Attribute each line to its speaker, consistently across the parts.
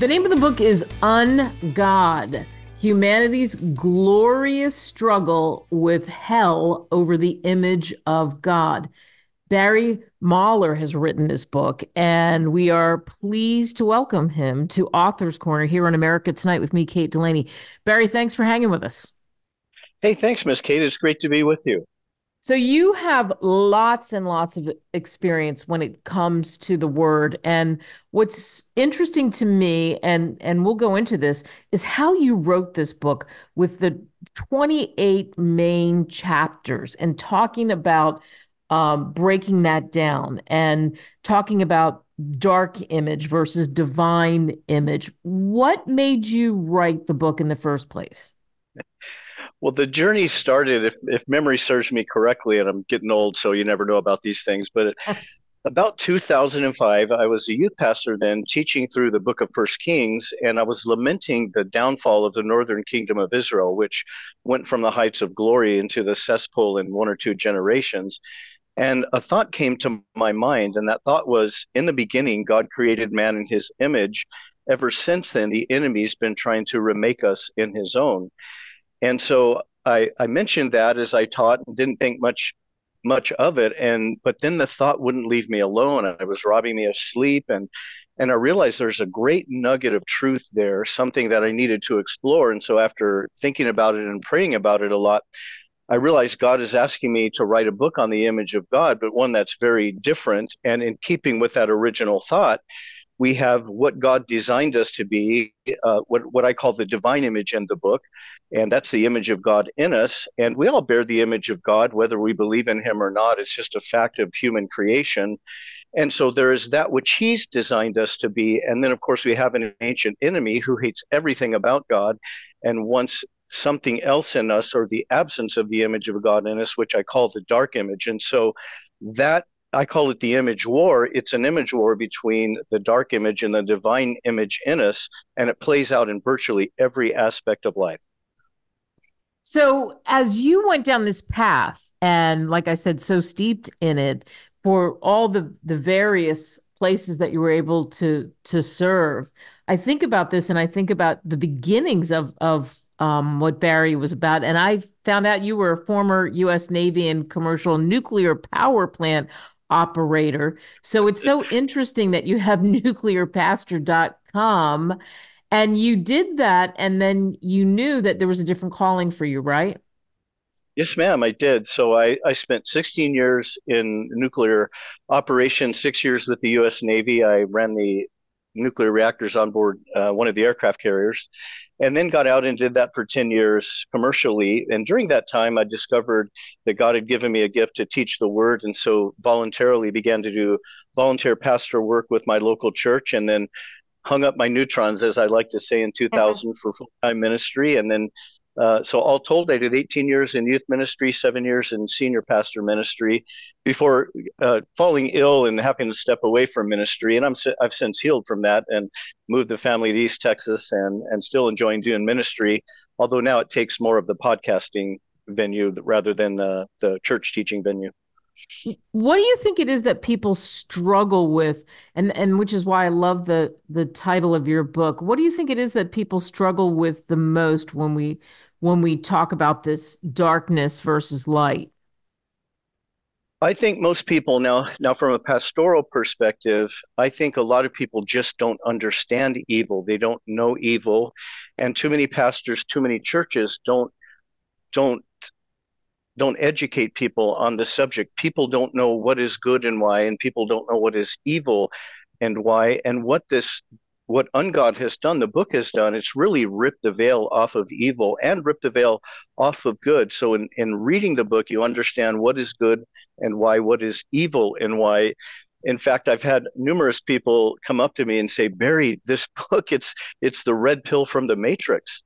Speaker 1: The name of the book is UNGOD, Humanity's Glorious Struggle with Hell Over the Image of God. Barry Mahler has written this book, and we are pleased to welcome him to Author's Corner here on America Tonight with me, Kate Delaney. Barry, thanks for hanging with us.
Speaker 2: Hey, thanks, Miss Kate. It's great to be with you.
Speaker 1: So you have lots and lots of experience when it comes to the word. And what's interesting to me, and we'll go into this, is how you wrote this book with the 28 main chapters and talking about breaking that down and talking about dark image versus divine image. What made you write the book in the first place?
Speaker 2: Well, the journey started, if memory serves me correctly, and I'm getting old, so you never know about these things, but about 2005, I was a youth pastor then teaching through the book of First Kings, and I was lamenting the downfall of the northern kingdom of Israel, which went from the heights of glory into the cesspool in one or two generations. And a thought came to my mind, and that thought was, in the beginning, God created man in his image. Ever since then, the enemy's been trying to remake us in his own. And so I mentioned that as I taught and didn't think much of it. But then the thought wouldn't leave me alone. And it was robbing me of sleep. And I realized there's a great nugget of truth there, something that I needed to explore. And so after thinking about it and praying about it a lot, I realized God is asking me to write a book on the image of God, but one that's very different. And in keeping with that original thought, we have what God designed us to be, what I call the divine image in the book, and that's the image of God in us. And we all bear the image of God, whether we believe in Him or not. It's just a fact of human creation. And so there is that which He's designed us to be. And then, of course, we have an ancient enemy who hates everything about God and wants something else in us, or the absence of the image of God in us, which I call the dark image. And so that I call it the image war. It's an image war between the dark image and the divine image in us, and it plays out in virtually every aspect of life.
Speaker 1: So, as you went down this path, and like I said, so steeped in it for all the various places that you were able to serve, I think about this, and I think about the beginnings of what Barry was about. And I found out you were a former U.S. Navy and commercial nuclear power plant operator. So it's so interesting that you have nuclearpastor.com, and you did that, and then you knew that there was a different calling for you, right?
Speaker 2: Yes, ma'am, I did. So I spent 16 years in nuclear operations, 6 years with the U.S. Navy. I ran the nuclear reactors on board one of the aircraft carriers, and then got out and did that for 10 years commercially. And during that time, I discovered that God had given me a gift to teach the word. And so voluntarily began to do volunteer pastor work with my local church, and then hung up my neutrons, as I like to say, in 2000 for full-time ministry. And then so all told, I did 18 years in youth ministry, 7 years in senior pastor ministry before falling ill and having to step away from ministry. And I've since healed from that and moved the family to East Texas, and still enjoying doing ministry, although now it takes more of the podcasting venue rather than the church teaching venue.
Speaker 1: What do you think it is that people struggle with, and which is why I love the title of your book. What do you think it is that people struggle with the most when we talk about this darkness versus light?
Speaker 2: I think most people now from a pastoral perspective, I think a lot of people just don't understand evil. They don't know evil, and too many pastors, too many churches don't don't educate people on the subject. People don't know what is good and why, and people don't know what is evil and why. And what UNGOD has done, the book has done, it's really ripped the veil off of evil and ripped the veil off of good. So in reading the book, you understand what is good and why, what is evil and why. In fact, I've had numerous people come up to me and say, Barry, this book, it's the red pill from the Matrix.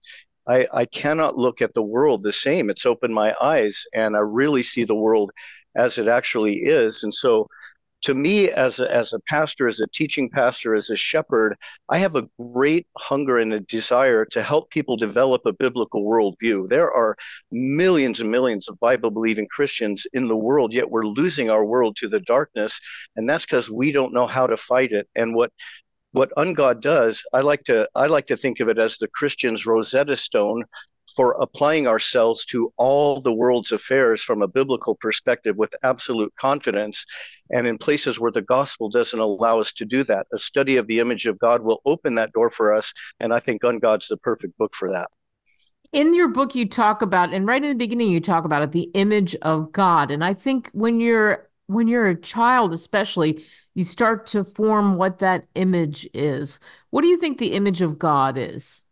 Speaker 2: I cannot look at the world the same. It's opened my eyes, and I really see the world as it actually is. And so to me, as a pastor, as a teaching pastor, as a shepherd, I have a great hunger and a desire to help people develop a biblical worldview. There are millions and millions of Bible believing Christians in the world, yet we're losing our world to the darkness. And that's because we don't know how to fight it. And what UNGOD does, I like to think of it as the Christian's Rosetta Stone for applying ourselves to all the world's affairs from a biblical perspective with absolute confidence. And in places where the gospel doesn't allow us to do that, a study of the image of God will open that door for us. And I think UNGOD's the perfect book for that.
Speaker 1: In your book, you talk about, and right in the beginning, you talk about it, the image of God. And I think when you're a child, especially, you start to form what that image is. What do you think the image of God is?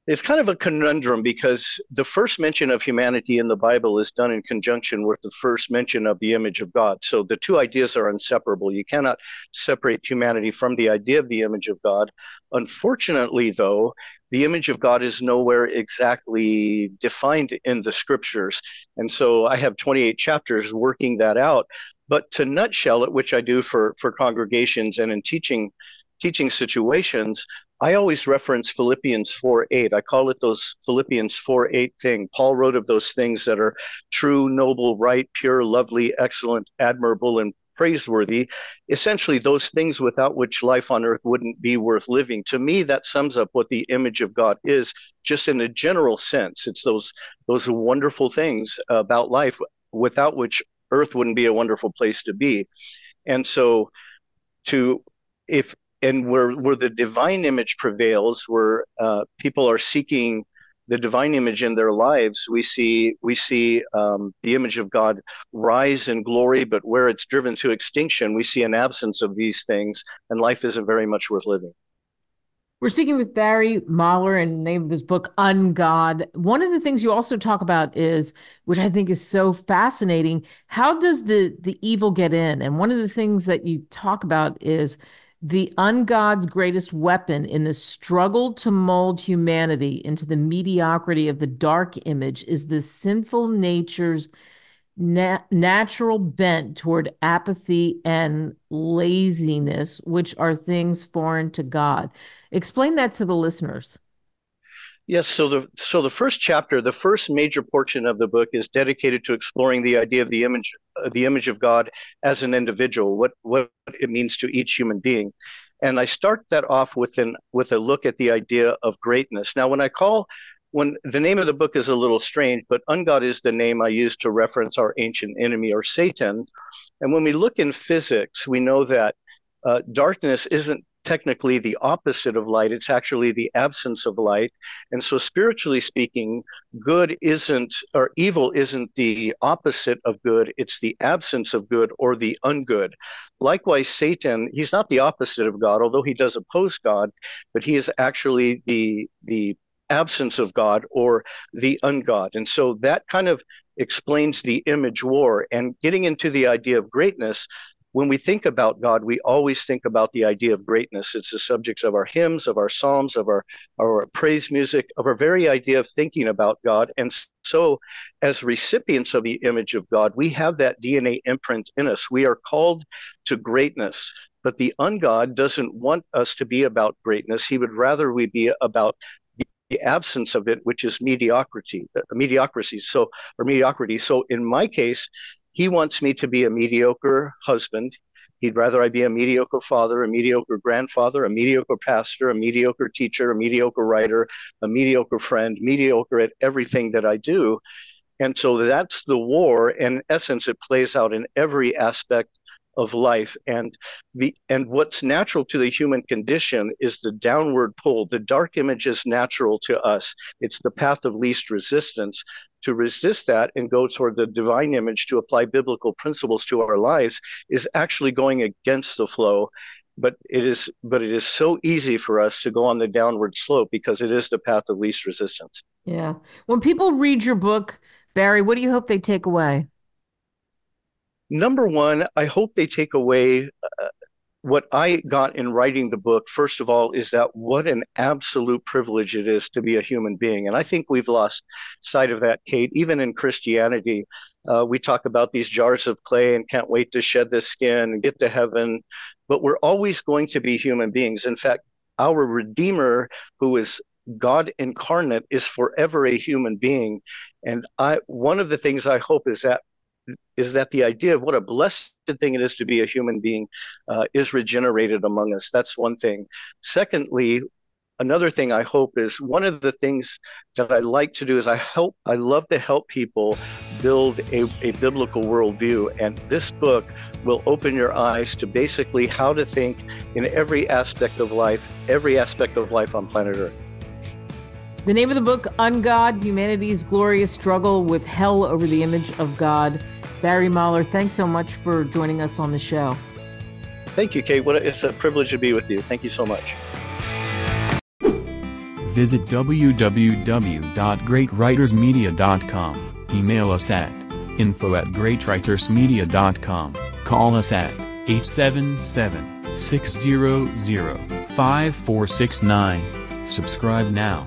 Speaker 2: It's kind of a conundrum because the first mention of humanity in the Bible is done in conjunction with the first mention of the image of God. So the two ideas are inseparable. You cannot separate humanity from the idea of the image of God. Unfortunately, though, the image of God is nowhere exactly defined in the scriptures. And so I have 28 chapters working that out. But to nutshell it, which I do for congregations and in teaching situations, I always reference Philippians 4:8. I call it those Philippians 4:8 thing. Paul wrote of those things that are true, noble, right, pure, lovely, excellent, admirable, and praiseworthy. Essentially, those things without which life on earth wouldn't be worth living. To me, that sums up what the image of God is, just in a general sense. It's those wonderful things about life without which earth wouldn't be a wonderful place to be. And so to if and where the divine image prevails, where people are seeking the divine image in their lives, we see the image of God rise in glory, but where it's driven to extinction, we see an absence of these things, and life isn't very much worth living.
Speaker 1: We're speaking with Barry Mahler, and the name of his book, UNGOD. One of the things you also talk about is, which I think is so fascinating, how does the evil get in? And one of the things that you talk about is the ungod's greatest weapon in the struggle to mold humanity into the mediocrity of the dark image is the sinful nature's natural bent toward apathy and laziness, which are things foreign to God. Explain that to the listeners.
Speaker 2: Yes, so the first chapter, the first major portion of the book is dedicated to exploring the idea of the image of God as an individual, what it means to each human being. And I start that off with a look at the idea of greatness. Now, when the name of the book is a little strange, but UNGOD is the name I use to reference our ancient enemy or Satan. And when we look in physics, we know that darkness isn't technically the opposite of light, it's actually the absence of light. And so, spiritually speaking, good isn't, or evil isn't the opposite of good, it's the absence of good or the ungood. Likewise, Satan, he's not the opposite of God, although he does oppose God, but he is actually the absence of God or the ungod. And so that kind of explains the image war. And getting into the idea of greatness, when we think about God, we always think about the idea of greatness. It's the subjects of our hymns, of our psalms, of our praise music, of our very idea of thinking about God. And so, as recipients of the image of God, we have that DNA imprint in us. We are called to greatness. But the ungod doesn't want us to be about greatness. He would rather we be about the absence of it, which is mediocrity. So in my case, he wants me to be a mediocre husband. He'd rather I be a mediocre father, a mediocre grandfather, a mediocre pastor, a mediocre teacher, a mediocre writer, a mediocre friend, mediocre at everything that I do. And so that's the war. In essence, it plays out in every aspect of life. And what's natural to the human condition is the downward pull. The dark image is natural to us. It's the path of least resistance. To resist that and go toward the divine image to apply biblical principles to our lives is actually going against the flow. But it is so easy for us to go on the downward slope because it is the path of least resistance.
Speaker 1: Yeah. When people read your book, Barry, what do you hope they take away?
Speaker 2: Number one, I hope they take away what I got in writing the book. First of all, is that what an absolute privilege it is to be a human being. And I think we've lost sight of that, Kate. Even in Christianity, we talk about these jars of clay and can't wait to shed the skin and get to heaven. But we're always going to be human beings. In fact, our Redeemer, who is God incarnate, is forever a human being. And one of the things I hope is that is that the idea of what a blessed thing it is to be a human being is regenerated among us. That's one thing. Secondly, another thing I hope is one of the things that I like to do is I love to help people build a biblical worldview. And this book will open your eyes to basically how to think in every aspect of life on planet Earth.
Speaker 1: The name of the book, UNGOD, Humanity's Glorious Struggle with Hell Over the Image of God. Barry Mahler, thanks so much for joining us on the show.
Speaker 2: Thank you, Kate. It's a privilege to be with you. Thank you so much.
Speaker 3: Visit www.greatwritersmedia.com. Email us at info@greatwritersmedia.com. Call us at 877-600-5469. Subscribe now.